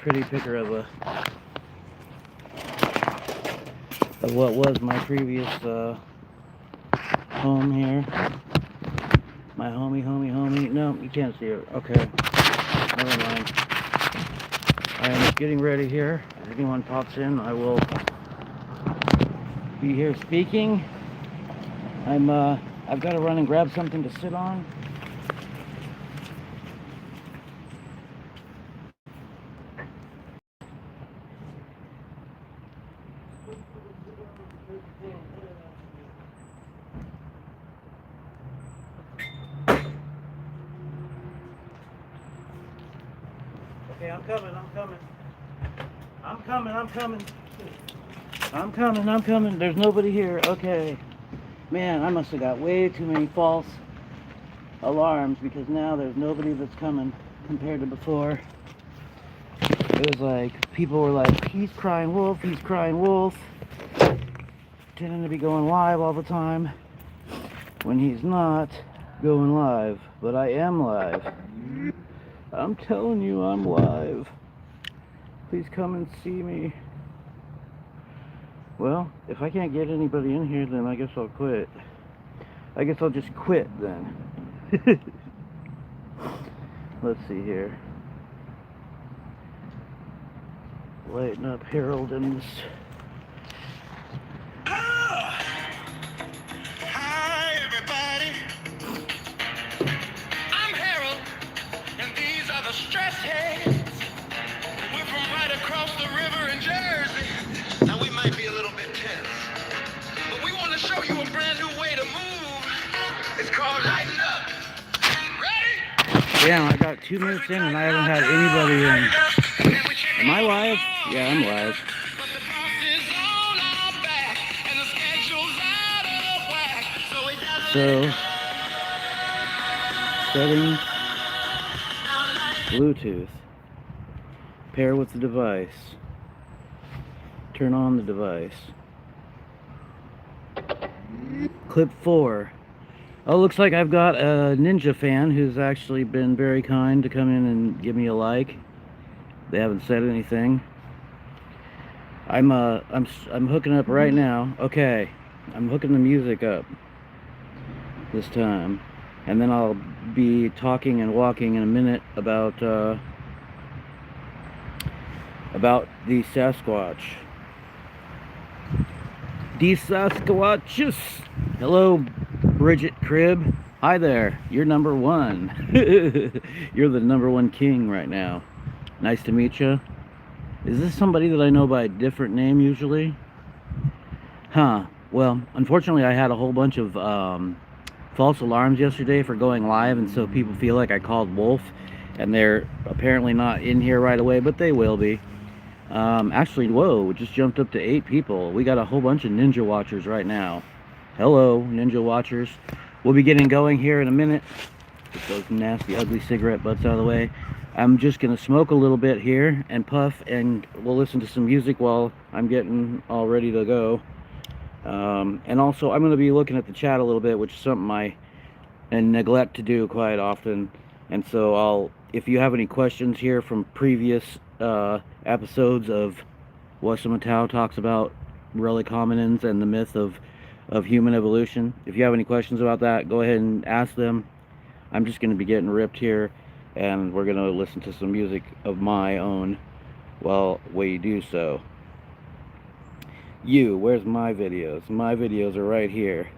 pretty picture of what was my previous home here. My homie. No, you can't see it. Okay, never mind. I am getting ready here. If anyone pops in, I will be here speaking. I've got to run and grab something to sit on. Okay, I'm coming. There's nobody here. Okay. Man, I must have got way too many false alarms because now there's nobody that's coming compared to before. It was like, people were like, he's crying wolf. Pretending to be going live all the time when he's not going live. But I am live. I'm telling you, I'm live. Please come and see me. Well, if I can't get anybody in here, then I guess I'll quit. I guess I'll just quit then. Let's see here. Lighten up Harold's. Hi, everybody. I'm Harold, and these are the stress heads. We're from right across the river in Jersey. Now, we might be a little bit tense, but we want to show you a brand new way to move. It's called Lighten Up. Ready? Damn, I got 2 minutes in and I haven't had anybody in. Am I live? Yeah, I'm live. But the boss is on our back, and the schedule's out of whack. So we gotta So, settings, Bluetooth, pair with the device, turn on the device, clip 4. Oh, looks like I've got a Ninja fan who's actually been very kind to come in and give me a like. They haven't said anything. I'm hooking up right now. Okay, I'm hooking the music up this time, and then I'll be talking and walking in a minute about the Sasquatch. The Sasquatches. Hello, Bridget Cribb. Hi there. You're number 1. You're the number 1 king right now. Nice to meet you. Is this somebody that I know by a different name usually? Huh. Well, unfortunately I had a whole bunch of false alarms yesterday for going live, and so people feel like I called wolf, and they're apparently not in here right away, but they will be. Actually, whoa, it just jumped up to 8 people. We got a whole bunch of ninja watchers right now. Hello, ninja watchers. We'll be getting going here in a minute. Get those nasty, ugly cigarette butts out of the way. I'm just gonna smoke a little bit here and puff, and we'll listen to some music while I'm getting all ready to go. And also, I'm gonna be looking at the chat a little bit, which is something I neglect to do quite often. And so if you have any questions here from previous episodes of WassamattaU talks about Relic Hominins and the myth of human evolution, if you have any questions about that, go ahead and ask them. I'm just gonna be getting ripped here, and we're gonna listen to some music of my own while we do so. Where's my videos? My videos are right here.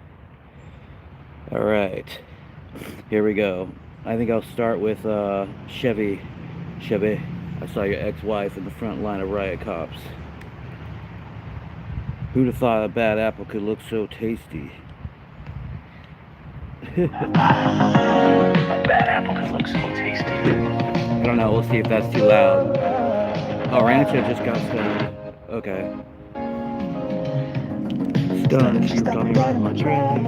Alright, here we go. I think I'll start with Chevy. I saw your ex-wife in the front line of riot cops. Who'd have thought a bad apple could look so tasty? A bad apple could look so tasty. I don't know, we'll see if that's too loud. Oh, Rancho just got stoned. Okay. Stunned, she got me right on my tracks.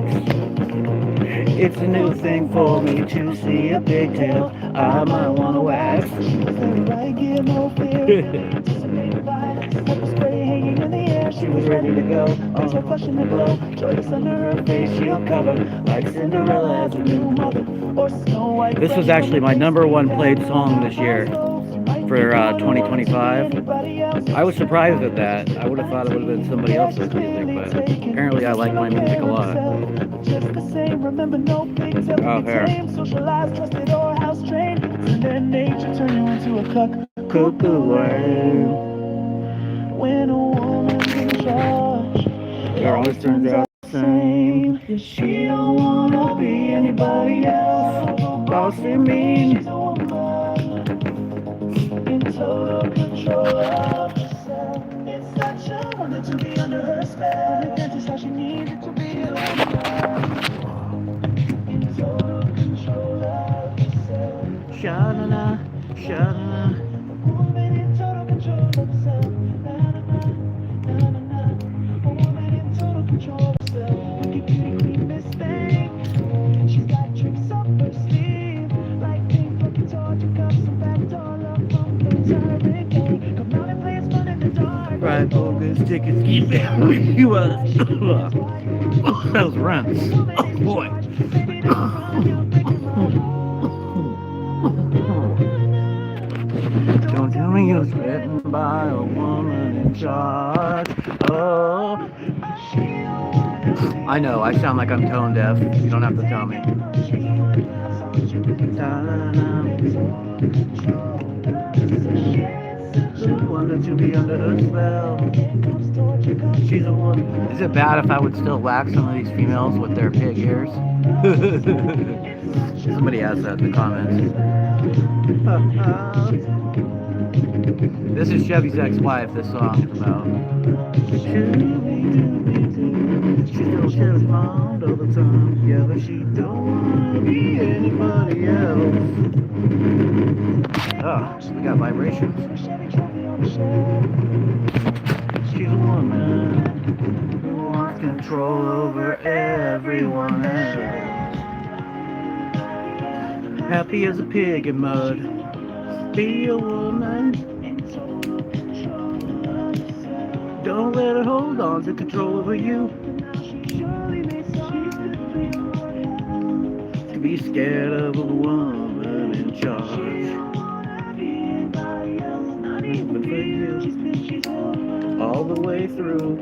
It's a new thing for me to see a pigtail. I might wanna wax. She was ready to go. There's a flush in the glow. Joyous under her face, she'll cover like Cinderella as a new mother or Snow White. This was actually my #1 played song this year. for 2025. I was surprised at that. I would have thought it would have been somebody else's music, but apparently I like my music a lot. Oh, here. When a woman's in charge, It always turns out the same. she don't wanna be anybody else. Bossy mean. She's a woman in total control of herself. It's such a wonder to be under her spell. That's just how she needed to be a woman in total control of herself. Sha-na-na, sha-na-na. A woman in total control of herself. Na-na-na, na-na-na. A woman in total control of herself. Look at beauty queen Miss Thing. She's got tricks up her sleeve. Like pink fucking torch, you got some back door love from the tyrant gang. Come out and play us fun in the dark. Right, bogus tickets keep it with you. Those runs. Oh boy. Don't tell me it was written by a woman in charge. Oh, I know, I sound like I'm tone deaf. You don't have to tell me. Wanted to be under her spell. She's a woman. Is it bad if I would still whack some of these females with their pig ears? Somebody asked that in the comments. This is Chevy's ex-wife, this song is about. She still shares around all the time. Yeah, but she don't wanna be anybody else. Oh, we got vibrations. She's a woman who wants control over everyone else. Happy as a pig in mud. Be a woman. Don't let her hold on to control over you. To be scared of a woman in charge. But for you, all the way through.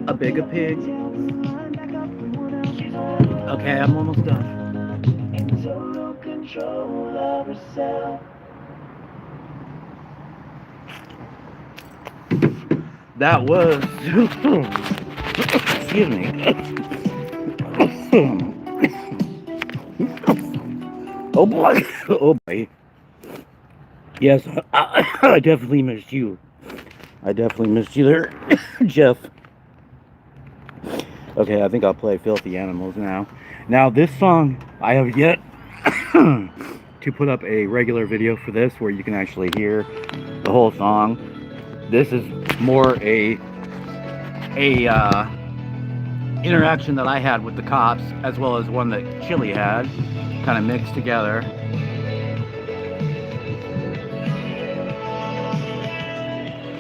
A bigger pig. Okay, I'm almost done. In total control of herself. That was. Excuse me. Oh boy. Oh boy. Yes, I definitely missed you. I definitely missed you there, Jeff. Okay, I think I'll play Filthy Animals now. Now, this song, I have yet to put up a regular video for this where you can actually hear the whole song. This is more a interaction that I had with the cops, as well as one that Chili had, kind of mixed together.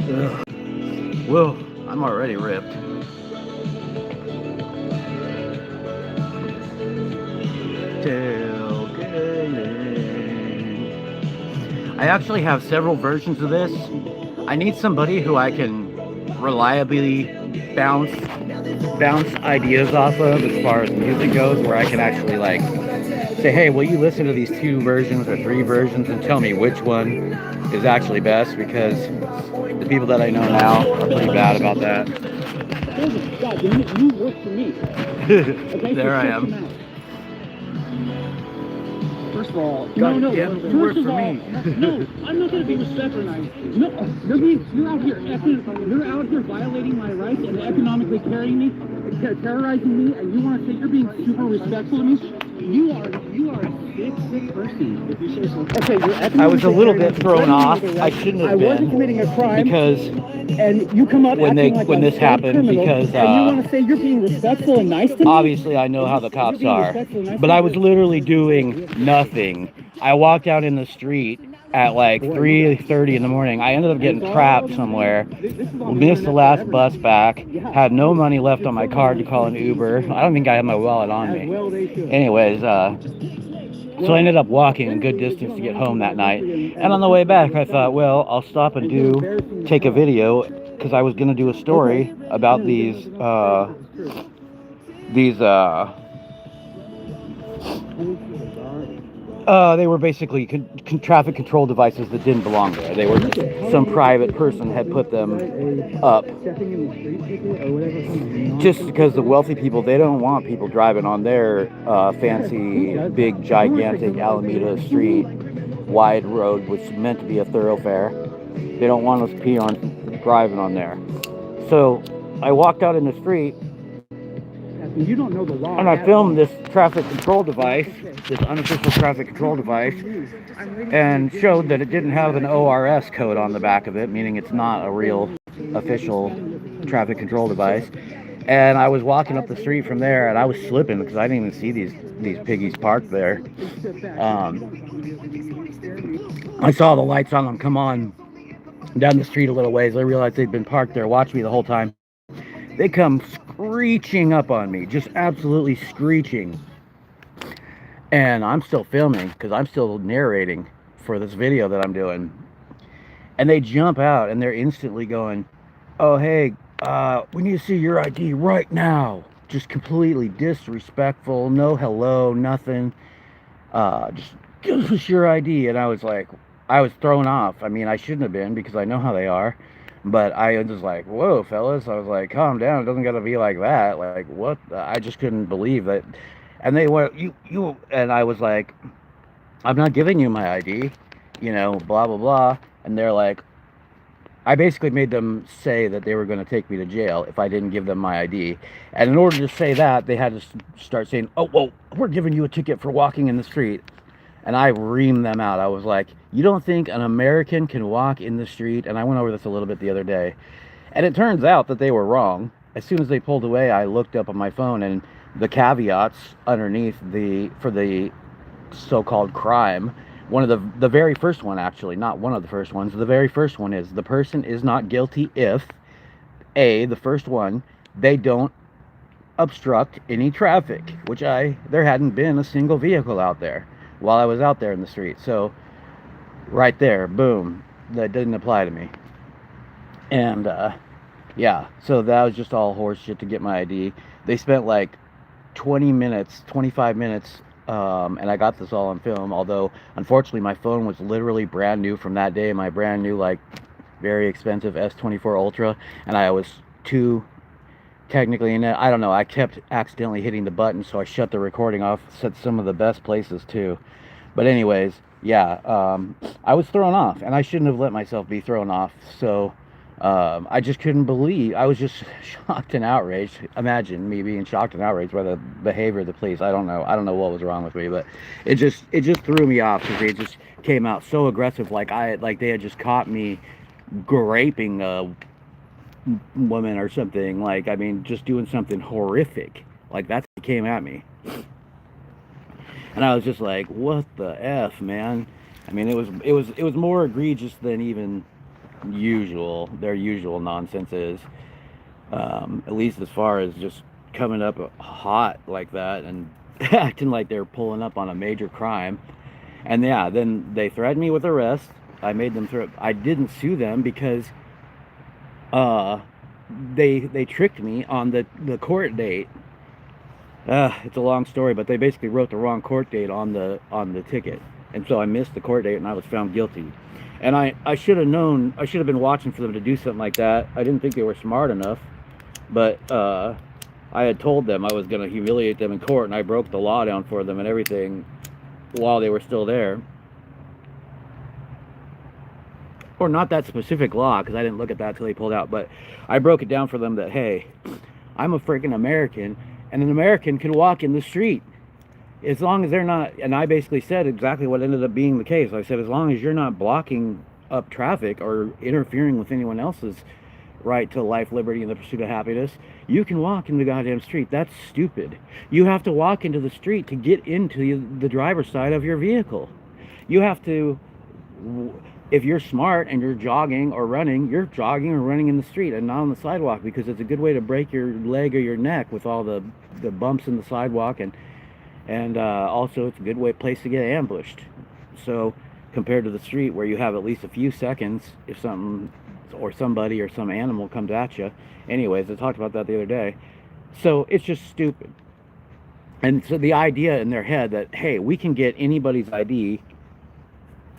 Ugh. Whoa, I'm already ripped. Tailgating. I actually have several versions of this. I need somebody who I can reliably bounce ideas off of as far as music goes, where I can actually like say, hey, will you listen to these 2 versions or 3 versions and tell me which one is actually best, because the people that I know now are pretty bad about that. God, you work for me. Okay, there so I am. First of all, God no, damn, first you work of for all, me. No, I'm not going to be respectful tonight. No, you're out here violating my rights and economically terrorizing me, and you want to say you're being super respectful to me? You are a sick person, if you say so. Okay, you're I was a little bit thrown off. I shouldn't have been. I wasn't committing a crime. Because and you come up when this a happened, criminal, because and you want to say you're being respectful and nice to me? obviously I know how the cops are, but I was literally doing nothing. I walked out in the street at like 3:30 in the morning. I ended up getting trapped somewhere, missed the last bus back, had no money left on my card to call an Uber. I don't think I had my wallet on me. Anyways, So I ended up walking a good distance to get home that night. And on the way back, I thought, well, I'll stop and take a video, because I was going to do a story about these they were basically traffic control devices that didn't belong there. They were some private person had put them up just because the wealthy people, they don't want people driving on their fancy, big, gigantic Alameda Street wide road, which is meant to be a thoroughfare. They don't want us driving on there. So I walked out in the street, You don't know the law. and I filmed this traffic control device, this unofficial traffic control device, and showed that it didn't have an ORS code on the back of it, meaning it's not a real official traffic control device. And I was walking up the street from there, and I was slipping because I didn't even see these piggies parked there. I saw the lights on them come on down the street a little ways. I realized they'd been parked there, watched me the whole time. They come screeching up on me, just absolutely screeching. And I'm still filming because I'm still narrating for this video that I'm doing. And they jump out and they're instantly going, oh, hey, we need to see your ID right now. Just completely disrespectful, no hello, nothing. Just give us your ID. And I was like, I was thrown off. I mean, I shouldn't have been because I know how they are. But I was just like, whoa, fellas. I was like, calm down. It doesn't got to be like that. Like, what? I just couldn't believe that. And they went, you, and I was like, I'm not giving you my ID, you know, blah, blah, blah. And they're like, I basically made them say that they were going to take me to jail if I didn't give them my ID. And in order to say that, they had to start saying, oh, well, we're giving you a ticket for walking in the street. And I reamed them out. I was like, you don't think an American can walk in the street? And I went over this a little bit the other day. And it turns out that they were wrong. As soon as they pulled away, I looked up on my phone, and the caveats underneath for the so-called crime, one of the very first one, actually, not one of the first ones, the very first one is the person is not guilty if, A, the first one, they don't obstruct any traffic, which there hadn't been a single vehicle out there while I was out there in the street. So right there, boom, that didn't apply to me. And yeah, so that was just all horse shit to get my ID. They spent like 20 minutes, 25 minutes, and I got this all on film, although unfortunately my phone was literally brand new from that day, my brand new, like, very expensive S24 Ultra, and I was too technically in it. I don't know, I kept accidentally hitting the button, so I shut the recording off, set some of the best places too. But anyways, yeah, I was thrown off, and I shouldn't have let myself be thrown off. So I just couldn't believe, I was just shocked and outraged. Imagine me being shocked and outraged by the behavior of the police. I don't know what was wrong with me, but it just threw me off because they just came out so aggressive, like they had just caught me raping a woman or something. Like, I mean, just doing something horrific. Like, that's what came at me. And I was just like, what the F, man? I mean, it was more egregious than even their usual nonsense is. At least as far as just coming up hot like that and acting like they're pulling up on a major crime. And yeah, then they threatened me with arrest. I made them I didn't sue them because they tricked me on the court date. It's a long story, but they basically wrote the wrong court date on the ticket, and so I missed the court date and I was found guilty. And I should have known, I should have been watching for them to do something like that. I didn't think they were smart enough, but I had told them I was going to humiliate them in court, and I broke the law down for them and everything while they were still there. Or not that specific law, because I didn't look at that till they pulled out, but I broke it down for them that, hey, I'm a freaking American, and an American can walk in the street as long as they're not, and I basically said exactly what ended up being the case. I said, as long as you're not blocking up traffic or interfering with anyone else's right to life, liberty, and the pursuit of happiness, you can walk in the goddamn street. That's stupid. You have to walk into the street to get into the driver's side of your vehicle. You have to, if you're smart and you're jogging or running, you're jogging or running in the street and not on the sidewalk, because it's a good way to break your leg or your neck with all the bumps in the sidewalk. And And also, it's a good place to get ambushed. So, compared to the street where you have at least a few seconds if something or somebody or some animal comes at you. Anyways, I talked about that the other day. So, it's just stupid. And so, the idea in their head that, hey, we can get anybody's ID,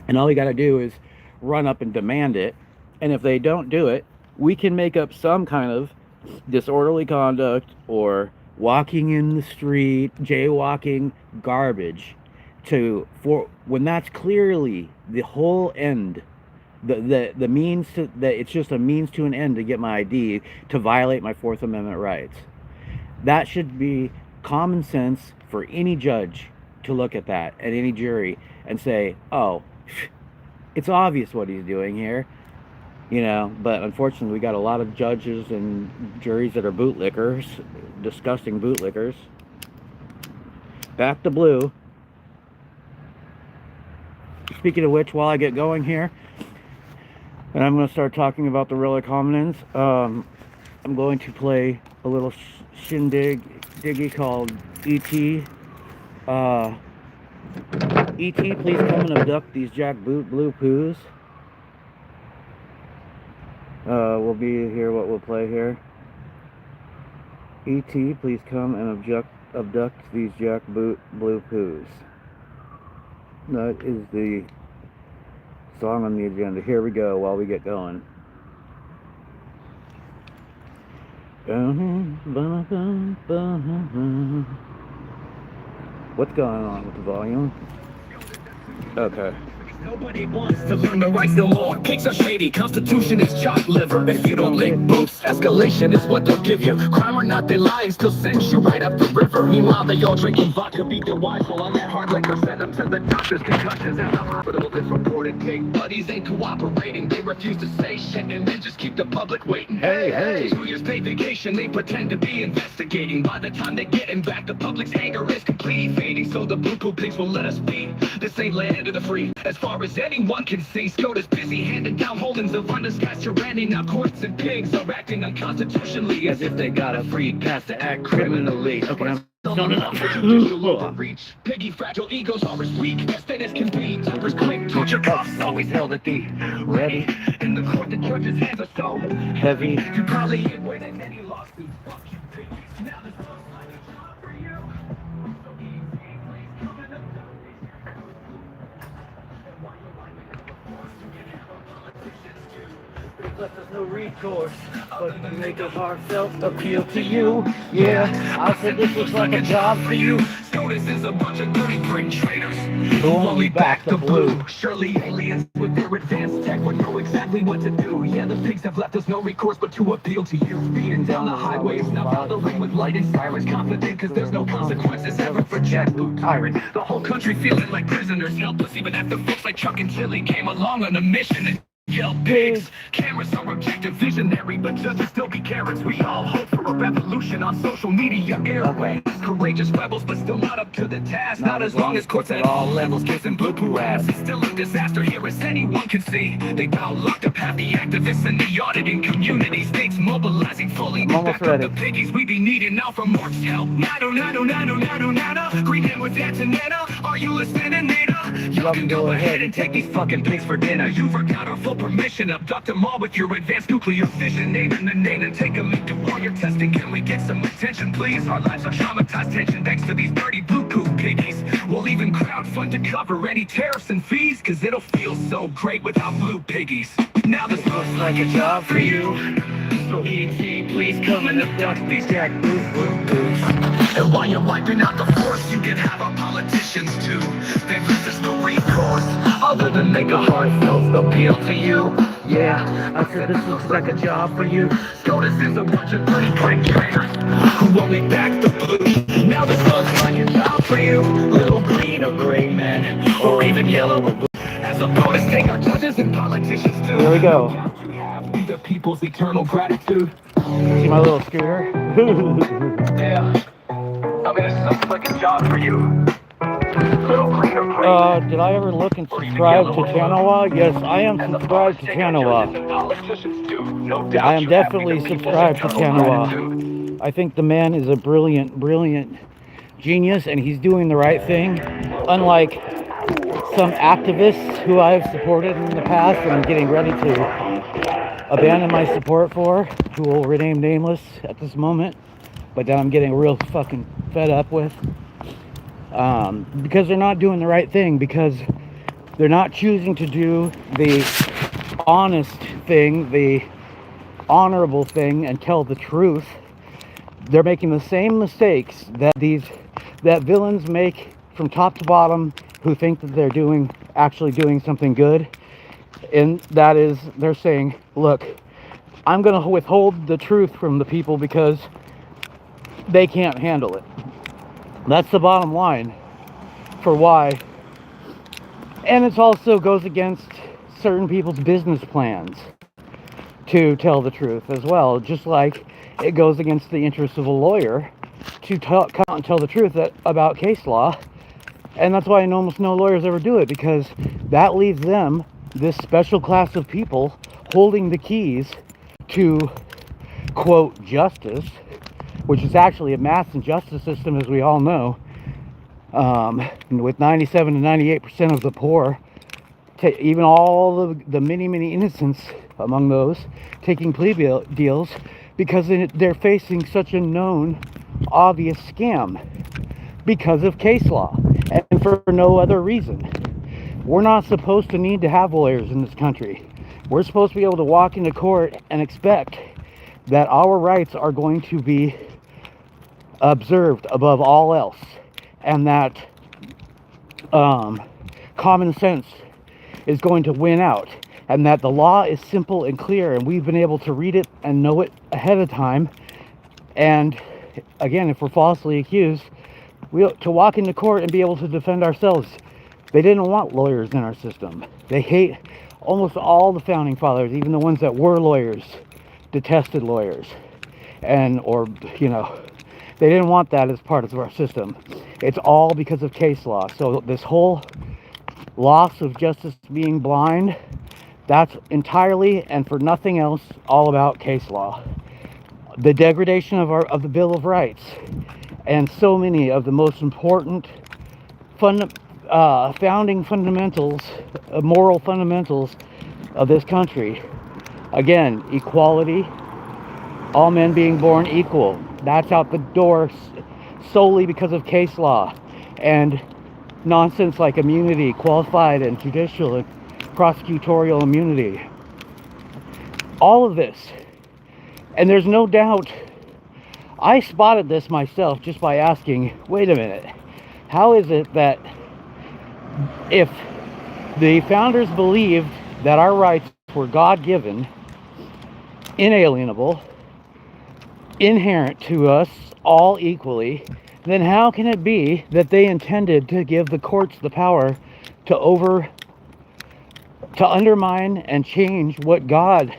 and all we got to do is run up and demand it. And if they don't do it, we can make up some kind of disorderly conduct or walking in the street, jaywalking, garbage, for when that's clearly the whole end, the means to that it's just a means to an end to get my ID to violate my Fourth Amendment rights. That should be common sense for any judge to look at that, at any jury, and say, oh, it's obvious what he's doing here. You know, but unfortunately, we got a lot of judges and juries that are bootlickers, disgusting bootlickers. Back to blue. Speaking of which, while I get going here, and I'm going to start talking about the Relic Hominins, I'm going to play a little diggy called E.T. E.T., please come and abduct these jackboot blue poos. Will be here what we'll play here. E.T., please come and abduct these jackboot blue poos. That is the song on the agenda. Here we go while we get going. What's going on with the volume? Okay. Nobody wants to learn the rights no more. Pigs are shady, Constitution is chopped liver. If you don't lick boots, escalation is what they'll give you. Crime or not, they lie and still send you right up the river. Meanwhile, they all drinking vodka, beat their wives while on that hard liquor. Send them to the doctors, concussions at the hospital. This reported pig buddies ain't cooperating. They refuse to say shit and then just keep the public waiting. Hey, 2 years paid vacation, they pretend to be investigating. By the time they get him back, the public's anger is completely fading. So the blue poo pigs will let us be. This ain't land of the free. As far as anyone can see, SCOTUS busy handing down holdings of undisguised tyranny. Now courts and pigs are acting unconstitutionally, as if they got a free pass to act criminally. Okay, I'm done enough. Judicial overreach. Piggy fragile egos are as weak as thin as can be. Tempers quick, torture cuffs always held at the ready. In the court, the judge's hands are so heavy. You probably ain't winning any lawsuits. Fuck you, pig. Now this looks like a job for you. So easy, please come and abduct these. Left us no recourse, but to make a heartfelt appeal to you. Yeah, I said this looks like a job for you. SCOTUS is a bunch of dirty brain traitors who only back the blue. Surely aliens with their advanced tech would know exactly what to do. Yeah, the pigs have left us no recourse but to appeal to you. Speeding down the highways, now bothering with light and sirens. Confident cause there's no consequences ever for jackboot tyrant. The whole country feeling like prisoners, helpless even after folks like Chuck and Chili came along on a mission and yell pigs. Cameras are objective visionary, but judges still be carrots. We all hope for a revolution on social media airways. Courageous rebels, but still not up to the task. Not as long as courts at all levels kissing blue poo ass. It's still a disaster here as anyone can see. They bound locked up half the activists and the auditing community. States mobilizing fully. Back up the piggies we be needing now from Mark's help. Nado, green hand with Antonetta. Are you listening, Nana? Y'all can go ahead and take these fucking pigs for dinner. You forgot our full permission. Abduct them all with your advanced nuclear fission. Name in the name and take a leap to warrior testing. Can we get some attention, please? Our lives are traumatized tension thanks to these dirty blue poo piggies. We'll even crowdfund to cover any tariffs and fees, cause it'll feel so great without blue piggies. Now this looks like a job for you. So E.T., please come and abduct these jackboot blue poos. And while you're wiping out the force, you can have our politicians too. They lose us no recourse, other than make a heartfelt appeal to you. Yeah, I said this looks like a job for you. SCOTUS is a bunch of dirty brain traitors who only back the blue. Now this looks like a job for you. Little green or gray man, or even yellow or blue. As a bonus, take our judges and politicians too. Here we go. The people's eternal gratitude. See my little scooter? Yeah. I mean, this looks like a job for you. Little green or gray. Did I ever look and subscribe to Chanawa? Yes, I am subscribed to Chanawa. I am definitely subscribed to Chanawa. I think the man is a brilliant genius and he's doing the right thing, unlike some activists who I've supported in the past and I'm getting ready to abandon my support for, who will remain nameless at this moment, but that I'm getting real fucking fed up with, because they're not doing the right thing, because they're not choosing to do the honest thing, the honorable thing, and tell the truth. They're making the same mistakes that villains make from top to bottom, who think that they're actually doing something good. And that is, they're saying, look, I'm going to withhold the truth from the people because they can't handle it. That's the bottom line for why. And it also goes against certain people's business plans to tell the truth as well, just like it goes against the interests of a lawyer to come and tell the truth about case law. And that's why almost no lawyers ever do it, because that leaves them, this special class of people, holding the keys to, quote, justice, which is actually a mass injustice system, as we all know, with 97 to 98% of the poor, even all the many innocents among those, taking plea deals because they're facing such a known, obvious scam because of case law, and for no other reason. We're not supposed to need to have lawyers in this country. We're supposed to be able to walk into court and expect that our rights are going to be observed above all else, and that common sense is going to win out, and that the law is simple and clear, and we've been able to read it and know it ahead of time. And again, if we're falsely accused, to walk into court and be able to defend ourselves. They didn't want lawyers in our system. They hate almost all the founding fathers, even the ones that were lawyers, detested lawyers. They didn't want that as part of our system. It's all because of case law. So this whole loss of justice being blind, that's entirely and for nothing else all about case law. The degradation of the Bill of Rights and so many of the most important founding fundamentals, moral fundamentals of this country. Again, equality, all men being born equal. That's out the door solely because of case law and nonsense like immunity, qualified and judicial and prosecutorial immunity. All of this. And there's no doubt, I spotted this myself just by asking, wait a minute, how is it that if the founders believed that our rights were God-given, inalienable, inherent to us all equally, then how can it be that they intended to give the courts the power to undermine and change what God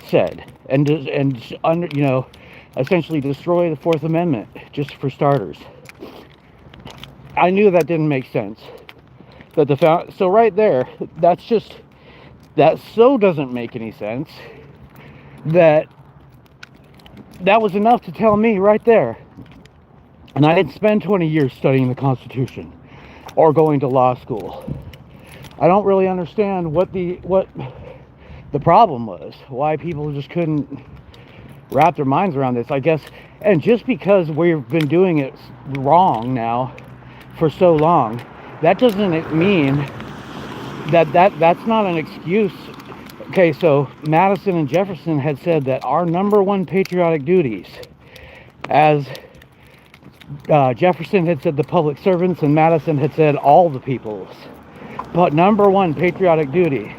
said, and essentially destroy the Fourth Amendment, just for starters? I knew that didn't make sense. So right there, that doesn't make any sense. That was enough to tell me right there. And I didn't spend 20 years studying the Constitution or going to law school. I don't really understand what the problem was, why people just couldn't wrap their minds around this, I guess. And just because we've been doing it wrong now for so long, that doesn't mean that's not an excuse. Okay, so Madison and Jefferson had said that our number one patriotic duties, as Jefferson had said the public servants and Madison had said all the peoples, but number one patriotic duty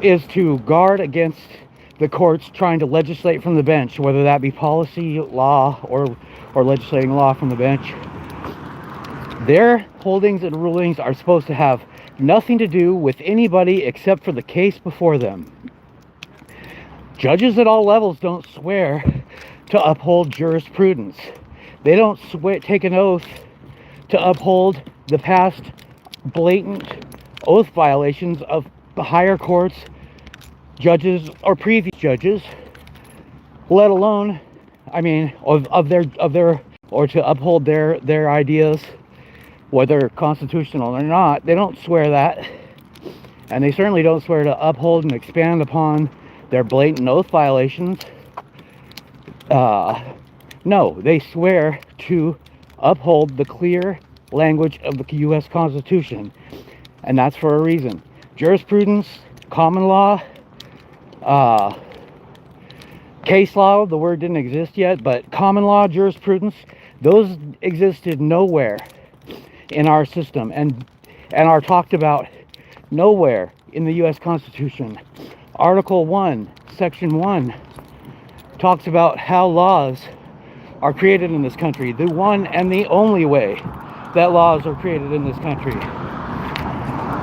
is to guard against the courts trying to legislate from the bench, whether that be policy, law, or legislating law from the bench. Their holdings and rulings are supposed to have nothing to do with anybody except for the case before them. Judges at all levels don't swear to uphold jurisprudence. They don't take an oath to uphold the past blatant oath violations of the higher courts, judges, or previous judges, let alone, of their or to uphold their ideas, whether constitutional or not. They don't swear that, and they certainly don't swear to uphold and expand upon their blatant oath violations. No, they swear to uphold the clear language of the U.S. Constitution, and that's for a reason. Jurisprudence, common law, case law, the word didn't exist yet, but common law, jurisprudence, those existed nowhere in our system and are talked about nowhere in the U.S. Constitution. Article 1, Section 1 talks about how laws are created in this country. The one and the only way that laws are created in this country.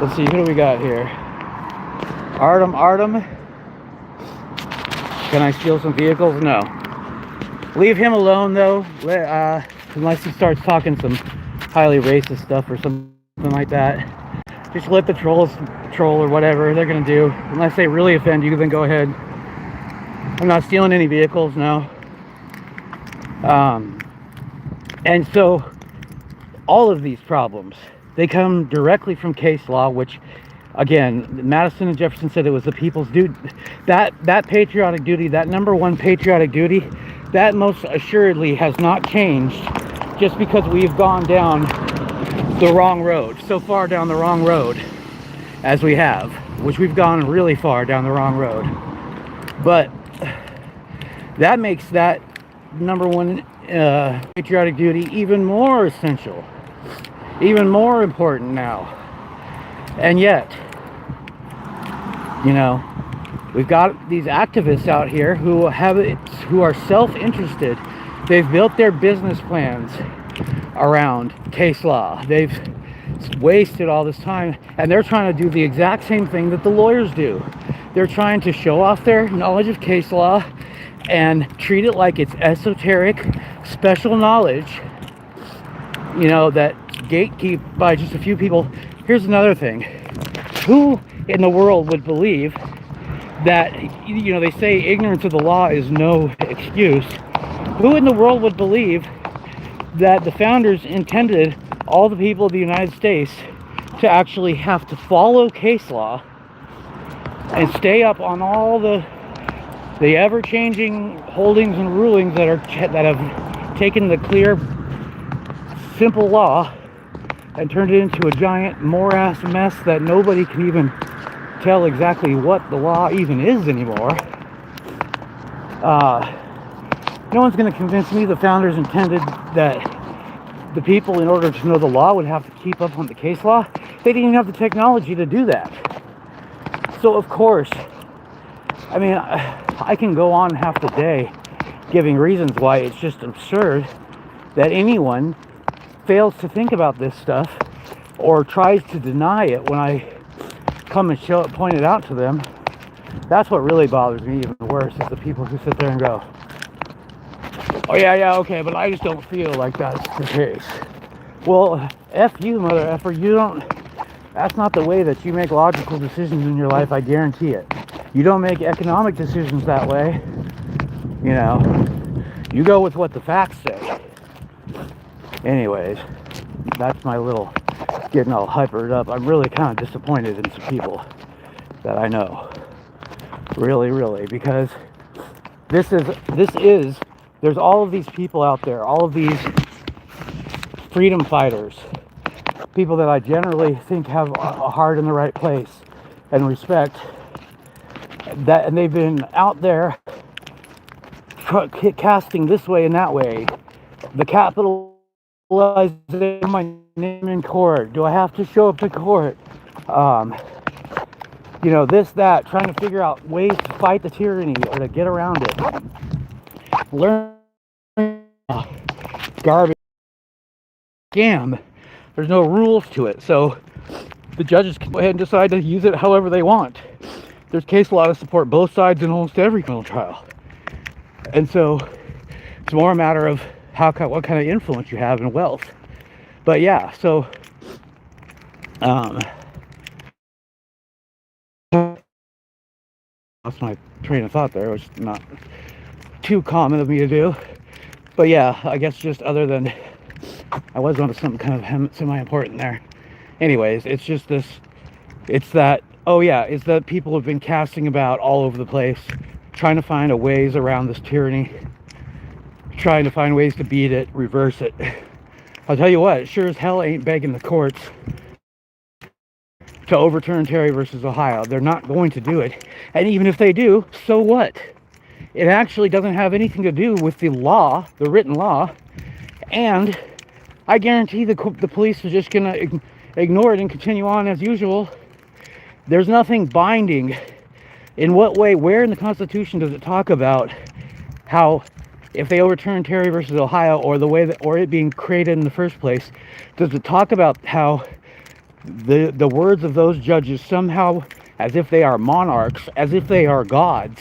Let's see, who do we got here? Artem. Can I steal some vehicles? No. Leave him alone, though, unless he starts talking some highly racist stuff or something like that. Just let the trolls troll or whatever they're gonna do. Unless they really offend you, then go ahead. I'm not stealing any vehicles, no. And so all of these problems, they come directly from case law, which, again, Madison and Jefferson said it was the people's duty. That patriotic duty, that number one patriotic duty, that most assuredly has not changed just because we've gone down the wrong road, so far down the wrong road as we have, which we've gone really far down the wrong road. But that makes that number one patriotic duty even more essential, even more important now. And yet, you know, we've got these activists out here who are self-interested. They've built their business plans around case law. They've wasted all this time, and they're trying to do the exact same thing that the lawyers do. They're trying to show off their knowledge of case law and treat it like it's esoteric, special knowledge, you know, that gatekeep by just a few people. Here's another thing. Who in the world would believe that, you know, they say ignorance of the law is no excuse. Who in the world would believe that the founders intended all the people of the United States to actually have to follow case law and stay up on all the ever-changing holdings and rulings that have taken the clear, simple law and turned it into a giant morass mess that nobody can even tell exactly what the law even is anymore. No one's going to convince me the founders intended that the people, in order to know the law, would have to keep up on the case law. They didn't even have the technology to do that. So, of course, I mean, I can go on half the day giving reasons why it's just absurd that anyone fails to think about this stuff or tries to deny it when I come and point it out to them. That's what really bothers me even worse, is the people who sit there and go, oh yeah, okay, but I just don't feel like that's the case. Well, F you, mother effer, that's not the way that you make logical decisions in your life, I guarantee it. You don't make economic decisions that way. You know, you go with what the facts say. Anyways, that's my little getting all hypered up. I'm really kind of disappointed in some people that I know. Really, because there's all of these people out there, all of these freedom fighters, people that I generally think have a heart in the right place and respect, that, and they've been out there casting this way and that way. The capitalizing my name in court. Do I have to show up to court? You know, this, that, trying to figure out ways to fight the tyranny or to get around it. Learn garbage scam. There's no rules to it, so the judges can go ahead and decide to use it however they want. There's case law to support both sides in almost every criminal trial, and so it's more a matter of what kind of influence you have and wealth. But yeah, so lost my train of thought there, which is not too common of me to do. But yeah, I guess just other than I was onto something kind of semi-important there. Anyways, it's just this, it's that, oh yeah, it's that people have been casting about all over the place, trying to find a ways around this tyranny, trying to find ways to beat it, reverse it. I'll tell you what, sure as hell ain't begging the courts to overturn Terry versus Ohio. They're not going to do it. And even if they do, so what? It actually doesn't have anything to do with the law, the written law. And I guarantee the police are just going to ignore it and continue on as usual. There's nothing binding. In what way, where in the Constitution does it talk about how if they overturn Terry versus Ohio, or the way that, or it being created in the first place, does it talk about how the words of those judges somehow, as if they are monarchs, as if they are gods,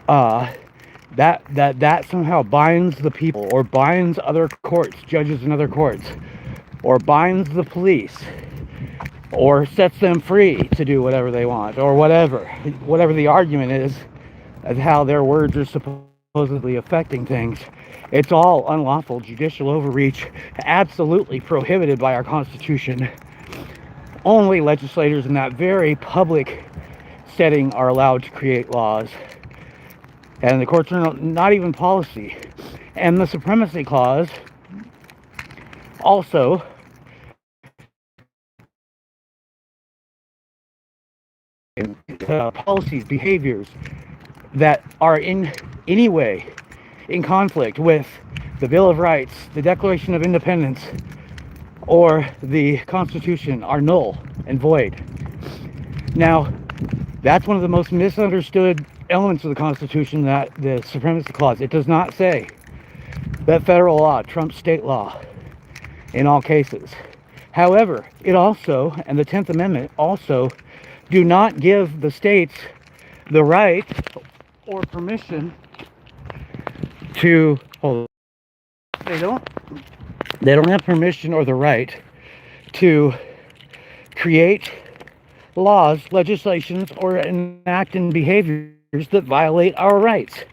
that somehow binds the people, or binds other courts, judges in other courts, or binds the police, or sets them free to do whatever they want, or whatever the argument is of how their words are supposedly affecting things. It's all unlawful judicial overreach, absolutely prohibited by our Constitution. Only legislators in that very public setting are allowed to create laws. And the courts are not even policy. And the Supremacy Clause also policies, behaviors that are in any way in conflict with the Bill of Rights, the Declaration of Independence, or the Constitution are null and void. Now, that's one of the most misunderstood elements of the Constitution, that the Supremacy Clause. It does not say that federal law trumps state law in all cases. However, it also, and the 10th Amendment also, do not give the states the right or permission to, they don't have permission or the right to create laws, legislations, or enact in behaviors that violate our rights.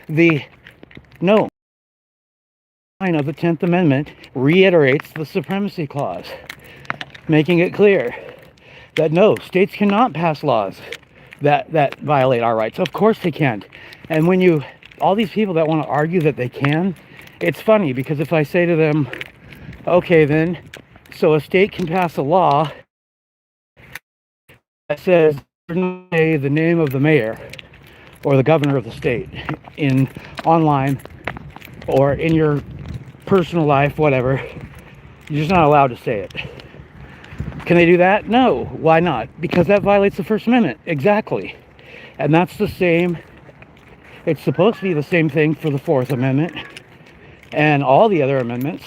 The line of the 10th Amendment reiterates the Supremacy Clause, making it clear that no, states cannot pass laws that violate our rights. Of course they can't. And when all these people that want to argue that they can, it's funny, because if I say to them, okay then, so a state can pass a law that says the name of the mayor or the governor of the state in online or in your personal life, whatever, you're just not allowed to say it. Can they do that? No. Why not? Because that violates the First Amendment. Exactly. And that's the same, it's supposed to be the same thing for the Fourth Amendment and all the other amendments.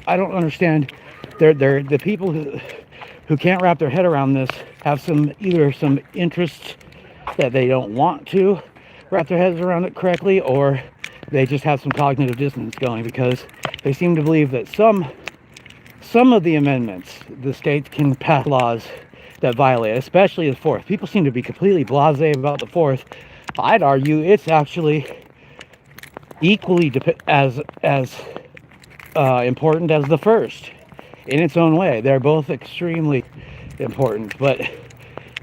I don't understand. The people who can't wrap their head around this have either some interest that they don't want to wrap their heads around it correctly, or they just have some cognitive dissonance going, because they seem to believe that some of the amendments, the states can pass laws that violate, especially the Fourth. People seem to be completely blasé about the Fourth. I'd argue it's actually equally as important as the First in its own way. They're both extremely important, but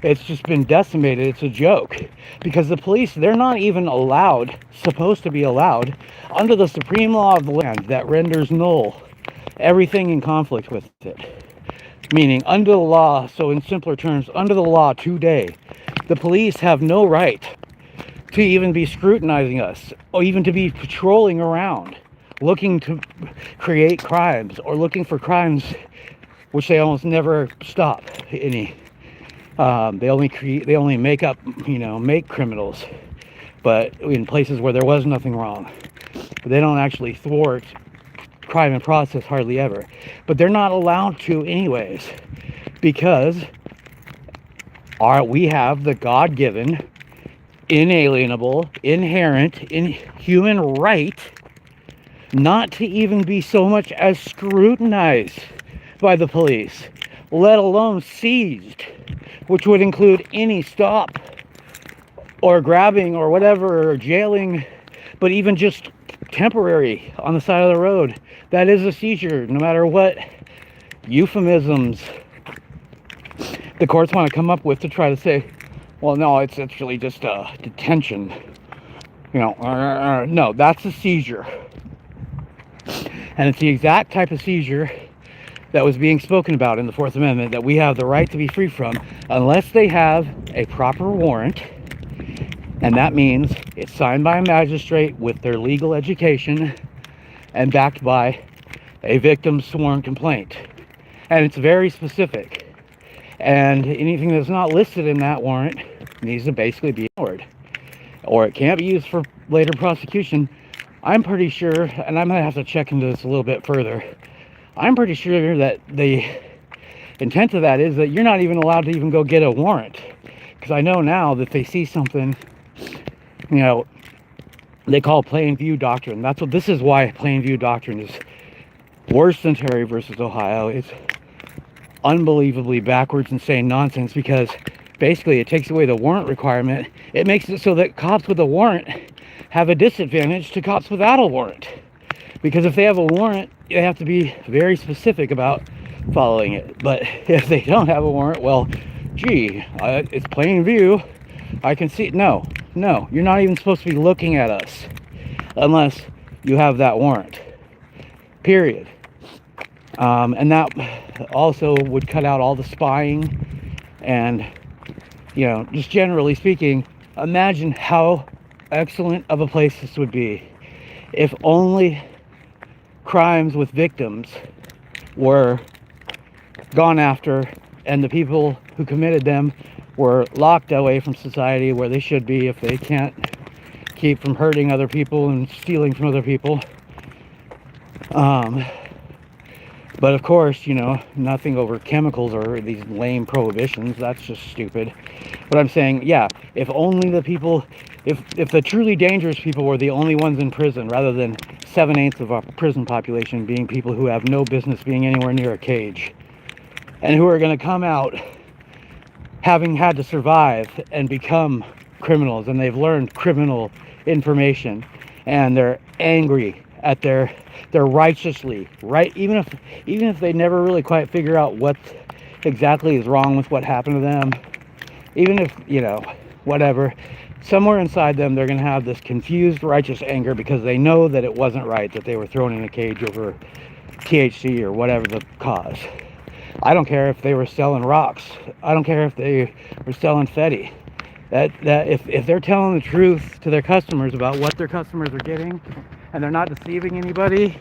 it's just been decimated. It's a joke, because the police, they're not even supposed to be allowed, under the supreme law of the land that renders null everything in conflict with it. Meaning, under the law, so in simpler terms, under the law today, the police have no right to even be scrutinizing us, or even to be patrolling around, looking to create crimes, or looking for crimes which they almost never stop any. They only make criminals, but in places where there was nothing wrong. But they don't actually thwart crime and process hardly ever. But they're not allowed to anyways, because we have the God-given, inalienable, inherent, human right not to even be so much as scrutinized by the police, let alone seized, which would include any stop or grabbing or whatever, or jailing, but even just temporary on the side of the road. That is a seizure, no matter what euphemisms the courts want to come up with to try to say, well, no, it's actually just a detention. You know, no, that's a seizure. And it's the exact type of seizure that was being spoken about in the Fourth Amendment, that we have the right to be free from, unless they have a proper warrant. And that means it's signed by a magistrate with their legal education and backed by a victim's sworn complaint. And it's very specific. And anything that's not listed in that warrant needs to basically be ignored. Or it can't be used for later prosecution. I'm pretty sure, and I'm going to have to check into this a little bit further, I'm pretty sure that the intent of that is that you're not even allowed to even go get a warrant. Because I know now that they see something, you know, they call plain view doctrine. That's what this is, why plain view doctrine is worse than Terry versus Ohio. It's unbelievably backwards, insane nonsense, because basically it takes away the warrant requirement. It makes it so that cops with a warrant have a disadvantage to cops without a warrant. Because if they have a warrant, they have to be very specific about following it. But if they don't have a warrant, well, gee, it's plain view. I can see. No, you're not even supposed to be looking at us unless you have that warrant. Period. And that also would cut out all the spying and, you know, just generally speaking, imagine how excellent of a place this would be if only crimes with victims were gone after and the people who committed them were locked away from society where they should be if they can't keep from hurting other people and stealing from other people. But of course, you know, nothing over chemicals or these lame prohibitions. That's just stupid. But I'm saying, yeah, if only the people, if the truly dangerous people were the only ones in prison, rather than 7/8 of our prison population being people who have no business being anywhere near a cage, and who are going to come out having had to survive and become criminals, and they've learned criminal information, and they're angry at they're righteously right, even if they never really quite figure out what exactly is wrong with what happened to them, even if, you know, whatever, somewhere inside them they're going to have this confused righteous anger because they know that it wasn't right that they were thrown in a cage over THC or whatever the cause. I don't care if they were selling rocks. I don't care if they were selling Fetty. That if they're telling the truth to their customers about what their customers are getting, and they're not deceiving anybody,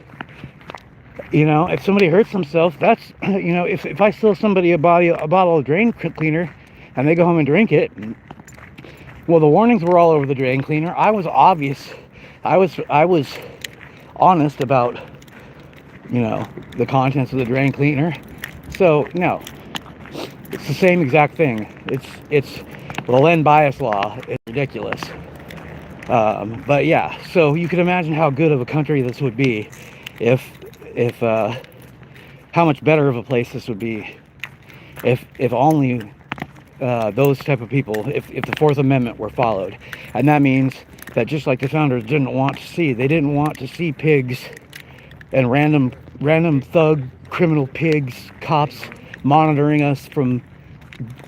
you know, if somebody hurts themselves, that's, you know, if I sell somebody a bottle of drain cleaner and they go home and drink it, well, the warnings were all over the drain cleaner. I was obvious. I was honest about, you know, the contents of the drain cleaner. So no, it's the same exact thing. It's the Len bias law. It's ridiculous. But yeah, so you could imagine how good of a country this would be if how much better of a place this would be if only those type of people, if the Fourth Amendment were followed. And that means that, just like the founders didn't want to see, they didn't want to see pigs and random thug criminal pigs, cops monitoring us from,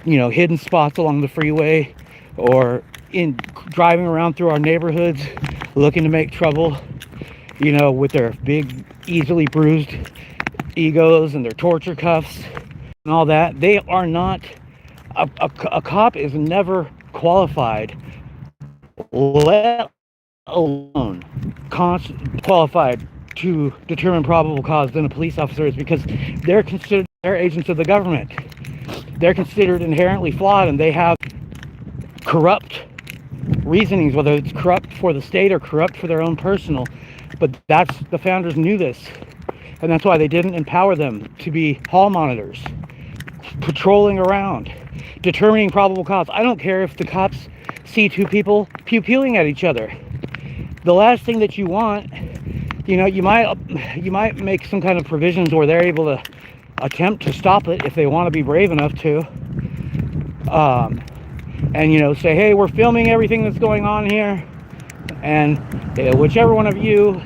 you know, hidden spots along the freeway or in driving around through our neighborhoods looking to make trouble, you know, with their big, easily bruised egos and their torture cuffs and all that. They are not, a cop is never qualified, let alone qualified to determine probable cause than a police officer is, because they're agents of the government. They're considered inherently flawed, and they have corrupt reasonings, whether it's corrupt for the state or corrupt for their own personal. But the founders knew this, and that's why they didn't empower them to be hall monitors, patrolling around, determining probable cause. I don't care if the cops see two people pew-pewing at each other. The last thing that you want, you know, you might make some kind of provisions where they're able to attempt to stop it if they want to be brave enough to, and, you know, say, hey, we're filming everything that's going on here, and whichever one of you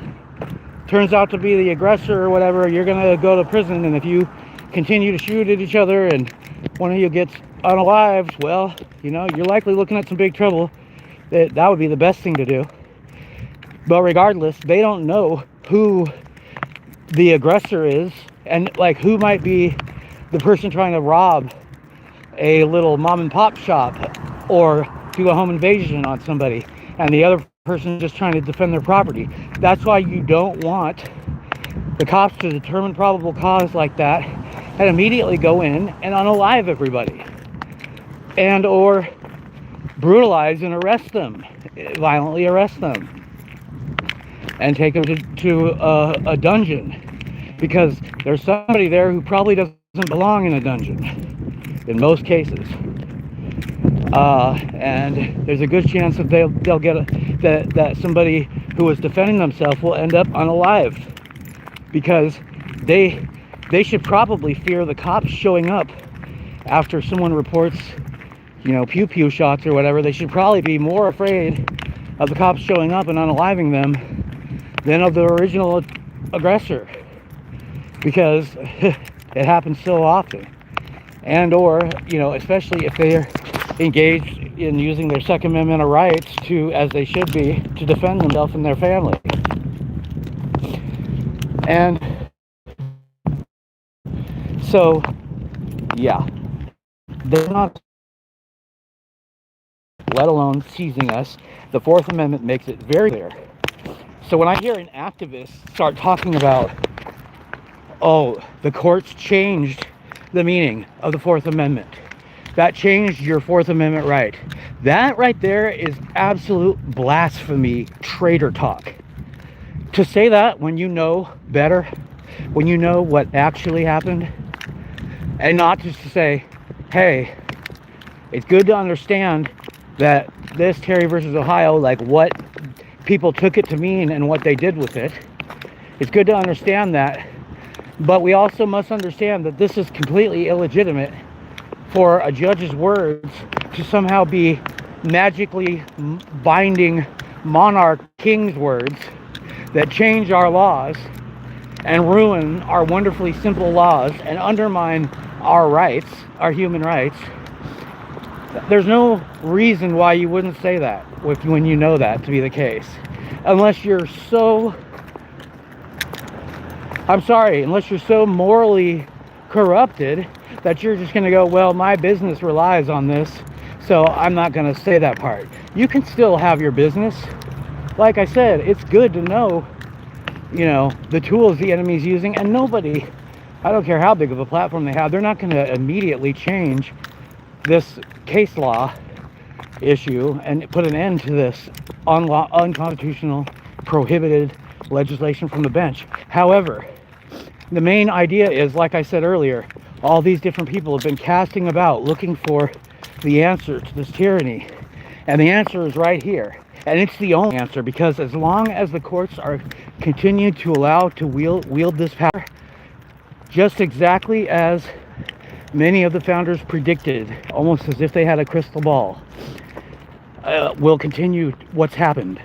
turns out to be the aggressor or whatever, you're gonna go to prison. And if you continue to shoot at each other and one of you gets unalived, well, you know, you're likely looking at some big trouble. That would be the best thing to do. But regardless, they don't know who the aggressor is, and like who might be the person trying to rob a little mom and pop shop or do a home invasion on somebody, and the other person just trying to defend their property. That's why you don't want the cops to determine probable cause like that and immediately go in and unalive everybody and or brutalize and arrest them, violently arrest them, and take them to a dungeon, because there's somebody there who probably doesn't belong in a dungeon in most cases, and there's a good chance that they'll get that somebody who was defending themselves will end up unalived, because they should probably fear the cops showing up after someone reports, you know, pew pew shots or whatever. They should probably be more afraid of the cops showing up and unaliving them than of the original aggressor, because it happens so often. And or, you know, especially if they're engaged in using their Second Amendment rights to, as they should be, to defend themselves and their family. And so, yeah, they're not, let alone seizing us. The Fourth Amendment makes it very clear. So when I hear an activist start talking about, oh, the courts changed the meaning of the Fourth Amendment, that changed your Fourth Amendment right, that right there is absolute blasphemy, traitor talk. To say that when you know better, when you know what actually happened, and not just to say, hey, it's good to understand that this Terry versus Ohio, like what people took it to mean and what they did with it. It's good to understand that, but we also must understand that this is completely illegitimate for a judge's words to somehow be magically binding monarch king's words that change our laws and ruin our wonderfully simple laws and undermine our rights, our human rights. There's no reason why you wouldn't say that when you know that to be the case. Unless you're so, unless you're so morally corrupted that you're just going to go, well, my business relies on this, so I'm not going to say that part. You can still have your business. Like I said, it's good to know, you know, the tools the enemy's using, and nobody, I don't care how big of a platform they have, they're not going to immediately change this case law issue and put an end to this unconstitutional, prohibited legislation from the bench. However, the main idea is, like I said earlier, all these different people have been casting about looking for the answer to this tyranny, and the answer is right here. And it's the only answer, because as long as the courts are continued to allow to wield this power, just exactly as many of the founders predicted, almost as if they had a crystal ball, will continue what's happened,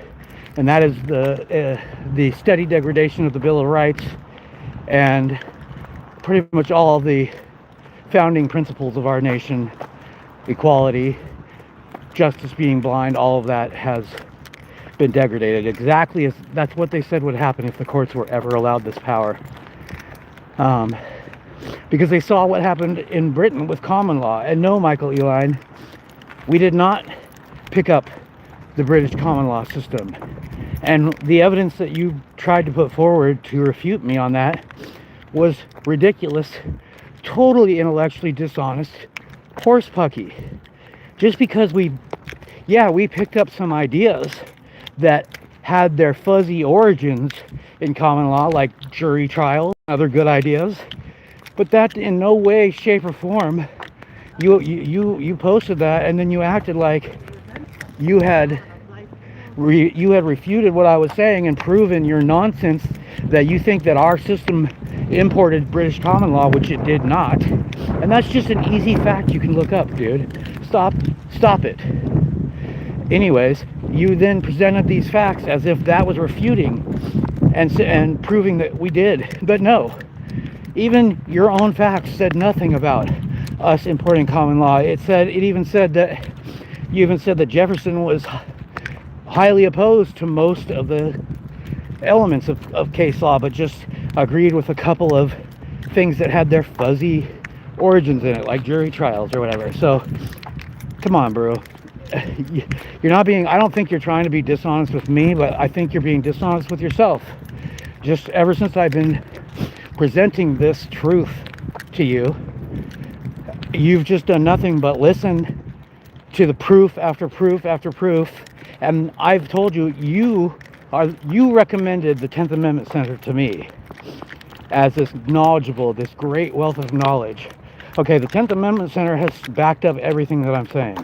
and that is the steady degradation of the Bill of Rights and pretty much all the founding principles of our nation: equality, justice being blind. All of that has been degraded, exactly as that's what they said would happen if the courts were ever allowed this power. Because they saw what happened in Britain with common law. And no, Michael Eline, we did not pick up the British common law system. And the evidence that you tried to put forward to refute me on that was ridiculous, totally intellectually dishonest, horsepucky. Just because we picked up some ideas that had their fuzzy origins in common law, like jury trials and other good ideas, but that in no way, shape, or form, you posted that, and then you acted like you had refuted what I was saying and proven your nonsense that you think that our system imported British common law, which it did not. And that's just an easy fact you can look up, dude. Stop it. Anyways, you then presented these facts as if that was refuting and proving that we did. But no, even your own facts said nothing about us importing common law. It even said that Jefferson was highly opposed to most of the elements of case law, but just agreed with a couple of things that had their fuzzy origins in it, like jury trials or whatever. So come on, bro. You're not being, I don't think you're trying to be dishonest with me, but I think you're being dishonest with yourself. Just ever since I've been presenting this truth to you, you've just done nothing but listen to the proof after proof after proof. And I've told you, you recommended the 10th Amendment Center to me as this knowledgeable, this great wealth of knowledge. Okay, the 10th Amendment Center has backed up everything that I'm saying.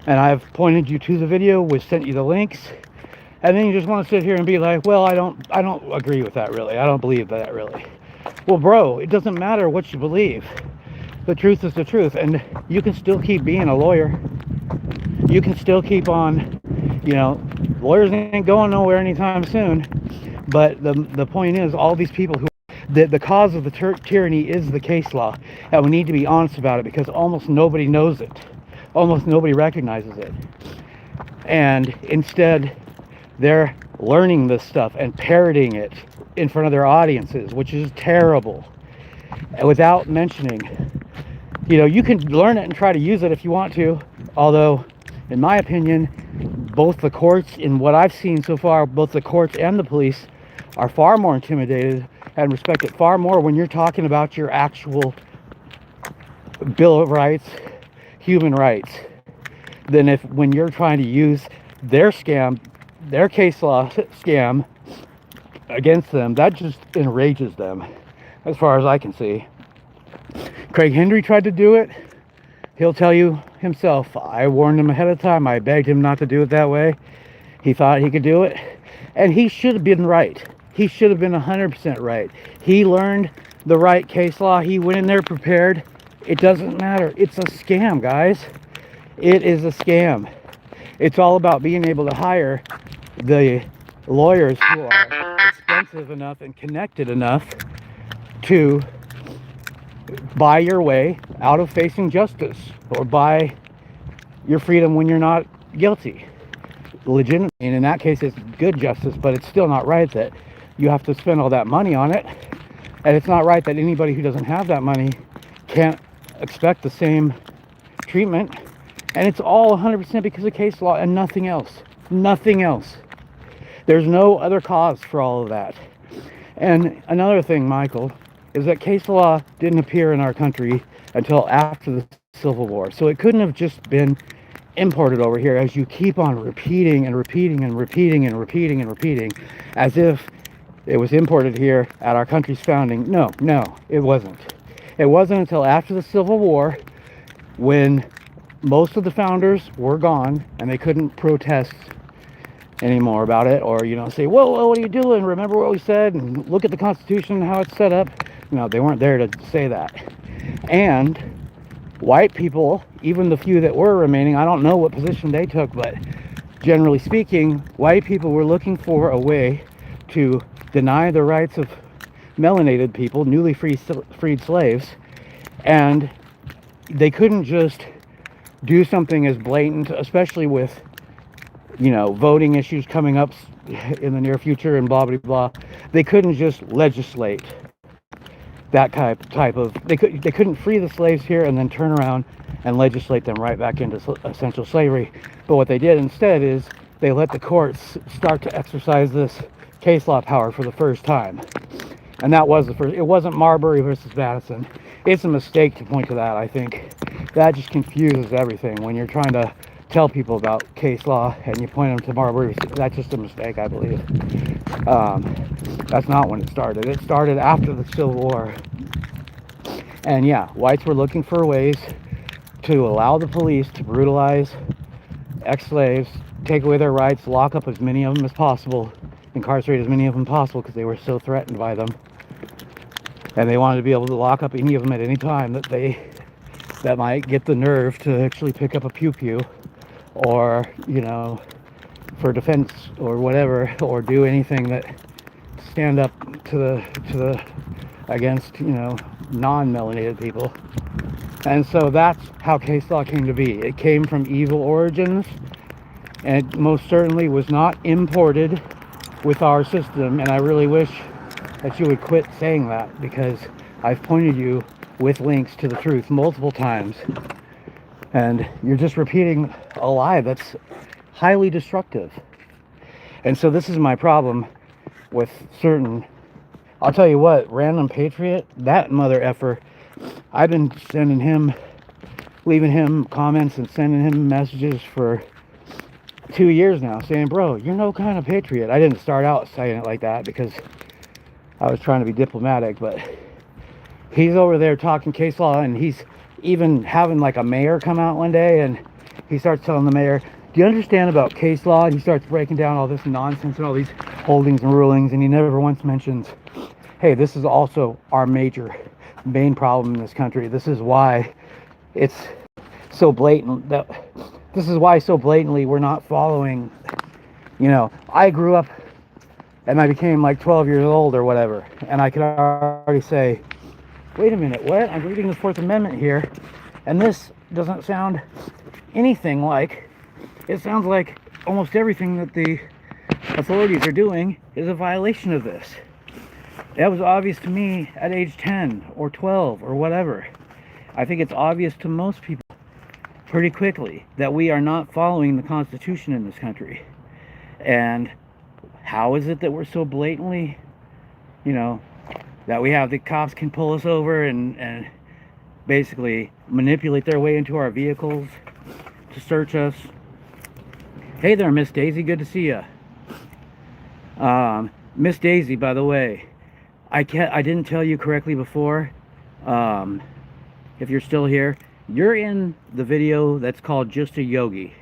And I've pointed you to the video, which sent you the links. And then you just want to sit here and be like, well, I don't agree with that really. I don't believe that really. Well, bro, it doesn't matter what you believe. The truth is the truth. And you can still keep being a lawyer. You can still keep on, lawyers ain't going nowhere anytime soon. But the point is, all these people who, the cause of the tyranny is the case law. And we need to be honest about it, because almost nobody knows it. Almost nobody recognizes it. And instead, they're learning this stuff and parroting it in front of their audiences, which is terrible. Without mentioning, you can learn it and try to use it if you want to. Although, in my opinion, both the courts, in what I've seen so far, both the courts and the police are far more intimidated and respect it far more when you're talking about your actual Bill of Rights, human rights, than when you're trying to use their scam, their case law scam against them. That just enrages them, as far as I can see. Craig Henry tried to do it. He'll tell you himself, I warned him ahead of time. I begged him not to do it that way. He thought he could do it, and he should have been right. He should have been 100% right. He learned the right case law. He went in there prepared. It doesn't matter. It's a scam, guys. It is a scam. It's all about being able to hire the lawyers who are expensive enough and connected enough to buy your way out of facing justice, or buy your freedom when you're not guilty. Legitimate, and in that case, it's good justice, but it's still not right that you have to spend all that money on it. And it's not right that anybody who doesn't have that money can't expect the same treatment. And it's all 100% because of case law and nothing else. Nothing else. There's no other cause for all of that. And another thing, Michael, is that case law didn't appear in our country until after the Civil War. So it couldn't have just been imported over here, as you keep on repeating and repeating and repeating and repeating and repeating, as if it was imported here at our country's founding. No, it wasn't. It wasn't until after the Civil War, when most of the founders were gone and they couldn't protest anymore about it, or say, whoa, what are you doing? Remember what we said, and look at the Constitution and how it's set up. No, they weren't there to say that. And white people, even the few that were remaining, I don't know what position they took, but generally speaking, white people were looking for a way to deny the rights of melanated people, newly freed slaves, and they couldn't just do something as blatant, especially with voting issues coming up in the near future and blah blah blah. They couldn't just legislate that type of, they couldn't free the slaves here and then turn around and legislate them right back into essential slavery. But what they did instead is they let the courts start to exercise this case law power for the first time. And that was the first. It wasn't Marbury versus Madison. It's a mistake to point to that. I think that just confuses everything when you're trying to tell people about case law and you point them to Marbury. That's just a mistake, I believe. That's not when it started. It started after the Civil War. And yeah, whites were looking for ways to allow the police to brutalize ex-slaves, take away their rights, lock up as many of them as possible, incarcerate as many of them as possible, because they were so threatened by them. And they wanted to be able to lock up any of them at any time that might get the nerve to actually pick up a pew-pew, or for defense or whatever, or do anything that stand up to the against, you know, non-melanated people. And so that's how case law came to be. It came from evil origins, and it most certainly was not imported with our system. And I really wish that you would quit saying that, because I've pointed you with links to the truth multiple times, and you're just repeating a lie that's highly destructive. And so this is my problem with certain, I'll tell you what, Random Patriot, that mother effer, I've been sending him, leaving him comments and sending him messages for 2 years now, saying, bro, you're no kind of patriot. I didn't start out saying it like that because I was trying to be diplomatic, but he's over there talking case law, and he's even having like a mayor come out one day, and he starts telling the mayor, do you understand about case law? And he starts breaking down all this nonsense and all these holdings and rulings, and he never once mentions, hey, this is also our main problem in this country. This is why it's so blatant, this is why so blatantly we're not following, you know, I grew up and I became like 12 years old or whatever, and I could already say, wait a minute, what? I'm reading the Fourth Amendment here, and this doesn't sound anything like, it sounds like almost everything that the authorities are doing is a violation of this. That was obvious to me at age 10 or 12 or whatever. I think it's obvious to most people pretty quickly that we are not following the Constitution in this country. And how is it that we're so blatantly, you know, that we have the cops can pull us over and basically manipulate their way into our vehicles to search us? Hey there, Miss Daisy, good to see you. Miss Daisy, by the way, I didn't tell you correctly before. If you're still here, you're in the video that's called Just a Yogi.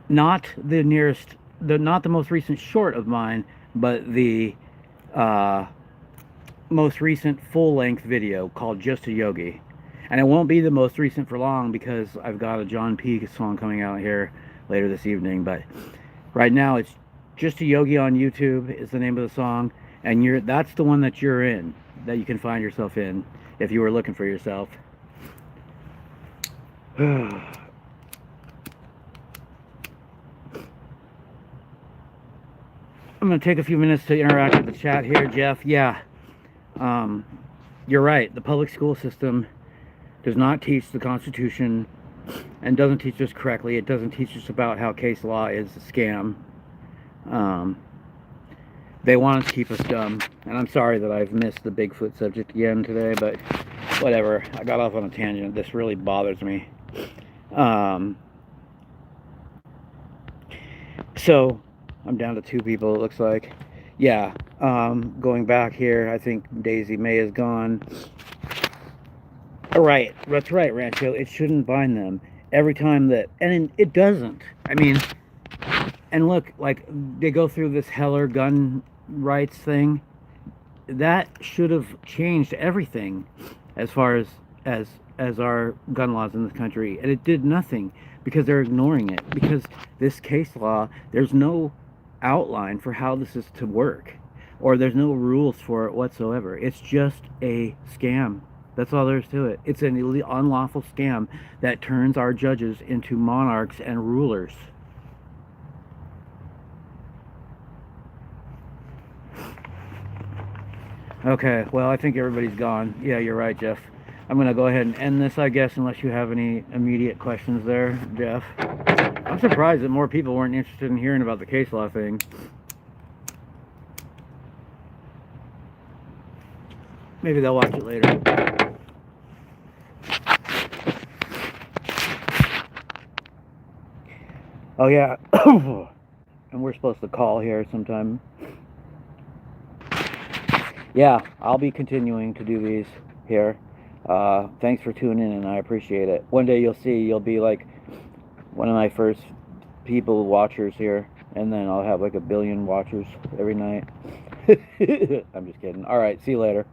Not the nearest, not the most recent short of mine, but the most recent full-length video called Just a Yogi. And it won't be the most recent for long, because I've got a John P. song coming out here later this evening. But right now it's Just a Yogi on YouTube is the name of the song, and that's the one that you're in, that you can find yourself in if you were looking for yourself. I'm going to take a few minutes to interact with the chat here, Jeff. Yeah, you're right. The public school system does not teach the Constitution and doesn't teach us correctly. It doesn't teach us about how case law is a scam. They want to keep us dumb. And I'm sorry that I've missed the Bigfoot subject again today, but whatever. I got off on a tangent. This really bothers me. So I'm down to 2 people, it looks like. Yeah, going back here, I think Daisy May is gone. Right, that's right, Rancho. It shouldn't bind them. Every time that, and it doesn't. I mean, and look, like, they go through this Heller gun rights thing. That should have changed everything as far as our gun laws in this country. And it did nothing, because they're ignoring it. Because this case law, there's no outline for how this is to work, or there's no rules for it whatsoever. It's just a scam. That's all there is to it. It's an unlawful scam that turns our judges into monarchs and rulers. Okay, well, I think everybody's gone. Yeah, you're right, Jeff. I'm going to go ahead and end this, I guess, unless you have any immediate questions there, Jeff. I'm surprised that more people weren't interested in hearing about the case law thing. Maybe they'll watch it later. Oh, yeah. And we're supposed to call here sometime. Yeah, I'll be continuing to do these here. Thanks for tuning in, and I appreciate it. One day you'll see, you'll be like one of my first watchers here, and then I'll have like 1 billion watchers every night. I'm just kidding. All right, see you later.